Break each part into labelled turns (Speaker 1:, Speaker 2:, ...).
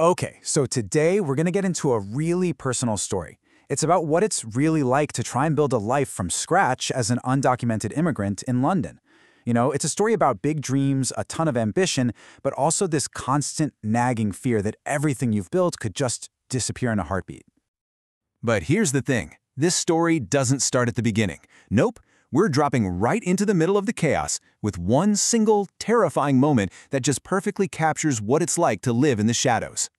Speaker 1: Okay, so today we're going to get into a really personal story. It's about what it's really like to try and build a life from scratch as an undocumented immigrant in London. It's a story about big dreams, a ton of ambition, but also this constant nagging fear that everything you've built could just disappear in a heartbeat.
Speaker 2: But here's the thing. This story doesn't start at the beginning. Nope, we're dropping right into the middle of the chaos with one single, terrifying moment that just perfectly captures what it's like to live in the shadows.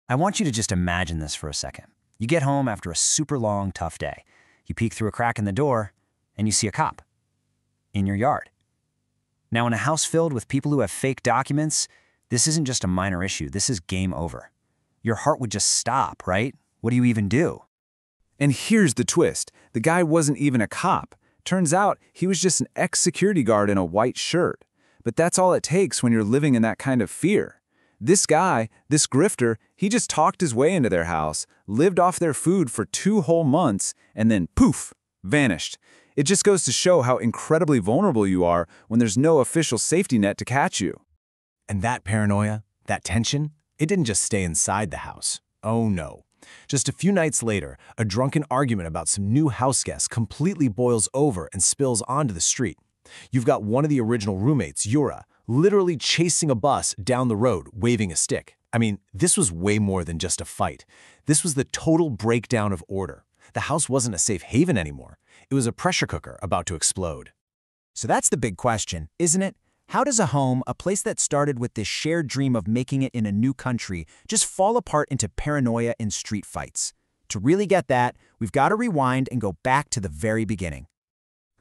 Speaker 3: I want you to just imagine this for a second. You get home after a super long, tough day. You peek through a crack in the door, and you see a cop in your yard. Now, in a house filled with people who have fake documents, this isn't just a minor issue. This is game over. Your heart would just stop, right? What do you even do?
Speaker 2: And here's the twist. The guy wasn't even a cop. Turns out he was just an ex-security guard in a white shirt. But that's all it takes when you're living in that kind of fear. This guy, this grifter, he just talked his way into their house, lived off their food for 2 whole months, and then poof, vanished. It just goes to show how incredibly vulnerable you are when there's no official safety net to catch you.
Speaker 4: And that paranoia, that tension, it didn't just stay inside the house. Oh no. Just a few nights later, a drunken argument about some new house guests completely boils over and spills onto the street. You've got one of the original roommates, Yurii, literally chasing a bus down the road, waving a stick. I mean, this was way more than just a fight. This was the total breakdown of order. The house wasn't a safe haven anymore. It was a pressure cooker about to explode.
Speaker 1: So that's the big question, isn't it? How does a home, a place that started with this shared dream of making it in a new country, just fall apart into paranoia and street fights? To really get that, we've got to rewind and go back to the very beginning.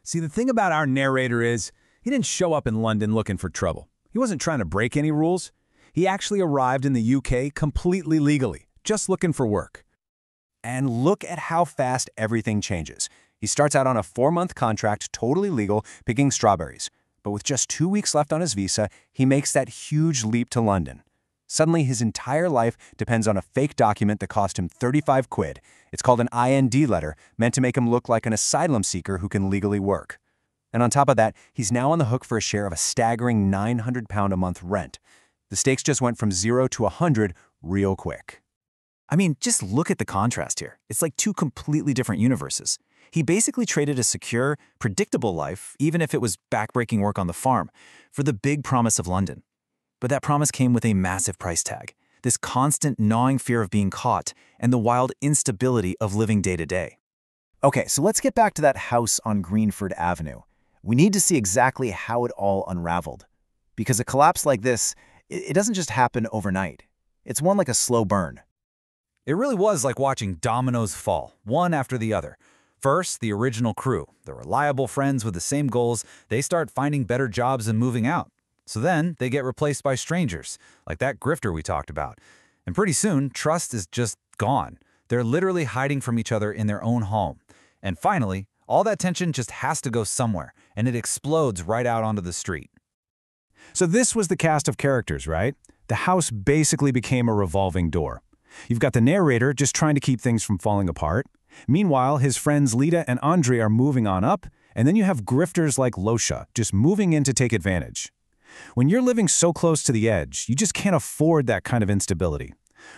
Speaker 2: See, the thing about our narrator is, he didn't show up in London looking for trouble. He wasn't trying to break any rules. He actually arrived in the UK completely legally, just looking for work.
Speaker 4: And look at how fast everything changes. He starts out on a 4-month contract, totally legal, picking strawberries. But with just 2 weeks left on his visa, he makes that huge leap to London. Suddenly, his entire life depends on a fake document that cost him 35 quid. It's called an IND letter, meant to make him look like an asylum seeker who can legally work. And on top of that, he's now on the hook for a share of a staggering £900 a month rent. The stakes just went from 0 to 100 real quick.
Speaker 5: I mean, just look at the contrast here. It's like 2 completely different universes. He basically traded a secure, predictable life, even if it was backbreaking work on the farm, for the big promise of London. But that promise came with a massive price tag, this constant gnawing fear of being caught, and the wild instability of living day to day. Okay, so let's get back to that house on Greenford Avenue. We need to see exactly how it all unraveled. Because a collapse like this, it doesn't just happen overnight. It's one like a slow burn.
Speaker 6: It really was like watching dominoes fall, one after the other. First, the original crew, the reliable friends with the same goals, they start finding better jobs and moving out. So then, they get replaced by strangers, like that grifter we talked about. And pretty soon, trust is just gone. They're literally hiding from each other in their own home. And finally, all that tension just has to go somewhere, and it explodes right out onto the street.
Speaker 2: So this was the cast of characters, right? The house basically became a revolving door. You've got the narrator just trying to keep things from falling apart. Meanwhile, his friends Lita and Andre are moving on up, and then you have grifters like Losha just moving in to take advantage. When you're living so close to the edge, you just can't afford that kind of instability.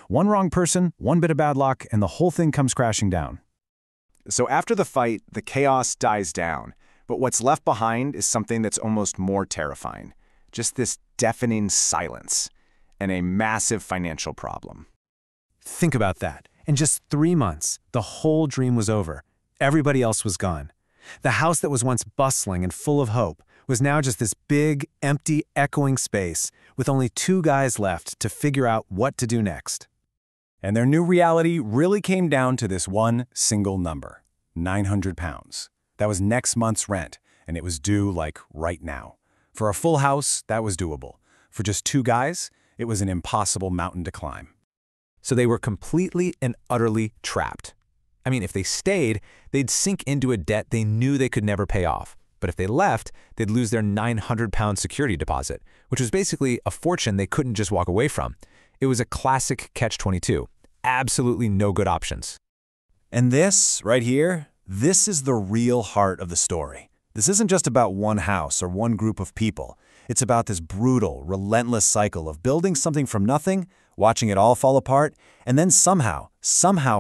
Speaker 2: One wrong person, one bit of bad luck, and the whole thing comes crashing down.
Speaker 7: So after the fight, the chaos dies down, but what's left behind is something that's almost more terrifying. Just this deafening silence and a massive financial problem.
Speaker 4: Think about that. In just 3 months, the whole dream was over. Everybody else was gone. The house that was once bustling and full of hope was now just this big, empty, echoing space with only 2 guys left to figure out what to do next.
Speaker 2: And their new reality really came down to this one single number, £900. That was next month's rent, and it was due like right now. For a full house, that was doable. For just 2 guys, it was an impossible mountain to climb.
Speaker 4: So they were completely and utterly trapped. I mean, if they stayed, they'd sink into a debt they knew they could never pay off. But if they left, they'd lose their £900 security deposit, which was basically a fortune they couldn't just walk away from. It was a classic catch-22. Absolutely no good options.
Speaker 2: And this, right here, this is the real heart of the story. This isn't just about one house or one group of people. It's about this brutal, relentless cycle of building something from nothing
Speaker 4: watching it all fall apart, and then somehow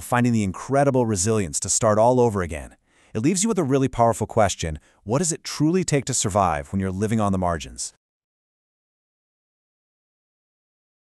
Speaker 4: finding the incredible resilience to start all over again. It leaves you with a really powerful question: what does it truly take to survive when you're living on the margins?